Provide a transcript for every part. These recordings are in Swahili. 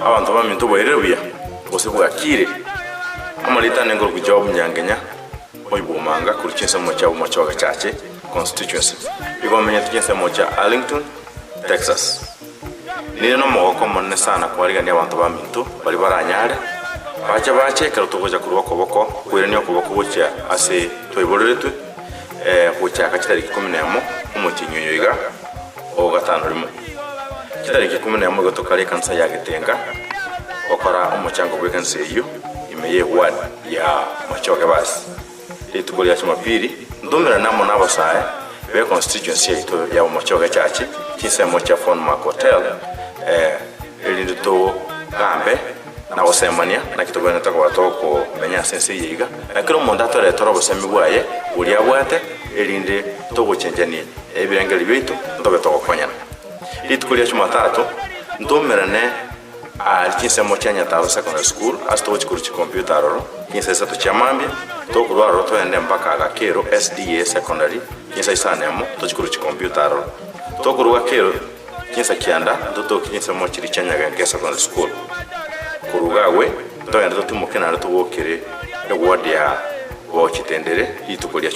abantu bamintu boireruya osibwakire amalita nengol kujob nyangenya oibumanga kurichensa mocha umachoga chache constituency igomenya tikensa mocha Arlington, Texas. Nino no mogoko monne sana kwarigania abantu bamintu bali baranyare bache kero tugoja kurwa koboko kwirenia koboko gocha ase toiboreretwe gocha kachitariki 11 umutinyo yiga o gatano rimo kitariki 11 gotokare kansa ya Gitenga okora umuchango bwekanse iyo imeye ward ya machoke basi itukolia chumapiri ndomera namo nabasaye be constituency ito ya machoke chachi kisemo cha Fon Mark Hotel elinde to gambe na osemania na kitogana takwa toko menya sense yiga akiro mondato le toro bosemi bwaye uri abwate elinde to gochenjani ebirengeli bitu ndobe to kokonyana litukolia chumatatu ndomerane kisemo cha Nyataro Secondary School asto chikuru chi computer ro kinsa to chamambia to kulwa ro to ende mpaka Gakero SDA Secondary kinsa isanemo to chikuru chi computer ro to kulwa Kero kinsa kianda to kinsa mo chiri chanyaga ke Secondary School kurugawe to ende to timokena to wokere ward ya wo chitendere litukolia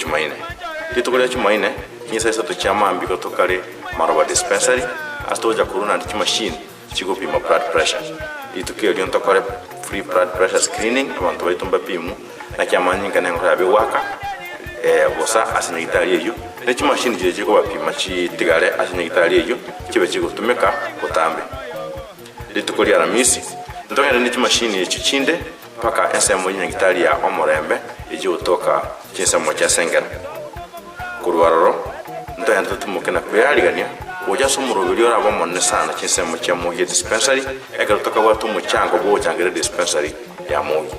chumaine kinsa to chamambi ko to kale Maroba dispensary asto ja kuruna ndi machine chigo pima blood pressure itukio lionto kore free blood pressure screening abantu baitumba pimu na kyamanyinga nengo yabe waka bosa asinyitali eyo nechi machine jeje ko bapima chi tigare asinyitali eyo kibe chigo tumeka kutambe litukoli aramisi ndonga nechi machine yechichinde paka SM nyitali ya Omorembe ejo toka kinsamo cha Sengera kurwaroro ndonga tutumukena kuyarigania oja somurobiri ora bamonne sana kinsemo cha Mugi dispensary egero toka watu muchango bo changere dispensary ya Mugi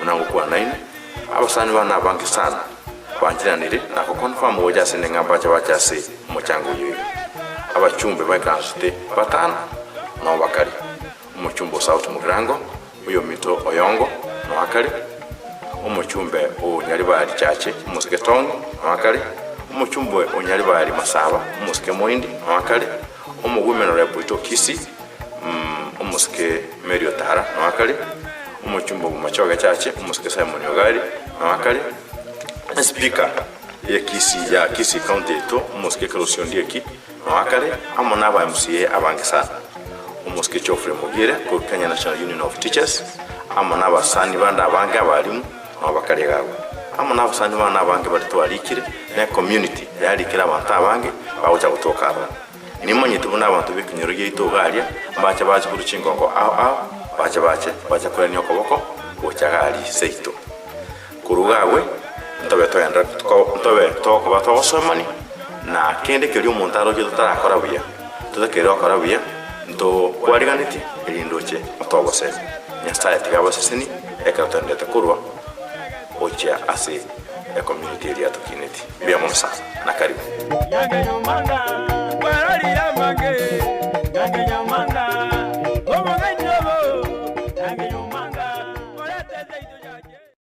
unango kwa 9 abasani bana banki sana banjiranire na ko confirm oja senenga bacha se muchango yo abachumbe bakansite batana no bakari umuchumbo South Murango uyo mito Oyongo no bakari umuchumbe o nyari bari chache musiketongo no bakari umuchumbo onyari bari Masaba umusike Moindi wakale women reputo Kisi umusike Merio Tara wakale umuchumbo machoga chache umusike Simon Yogari wakale speaker ya Kisi County to umusike Kalusiondi eki wakale amona ba MCA abangisa umusike Chofre Mugire ko Kenya National Union of Teachers amona basani banda abanga balimu abakale gawe amona abasani bana abange batwalikire na community yalikira abantu abange bawocha kutoka aba nimonye tubona abantu bikinyoroge itogalia bacha kuruchingongo bacha kurenya okoboko ochagali seito kurugawe ntobe toko batosomani na kende keri omuntu aroje tutarakora buya tutakero akora buya nto kwariganiti elindoche otobose nyastaye tigabosesini ekatondete kurwa ocha ase community area to kineti bia monsa na karibu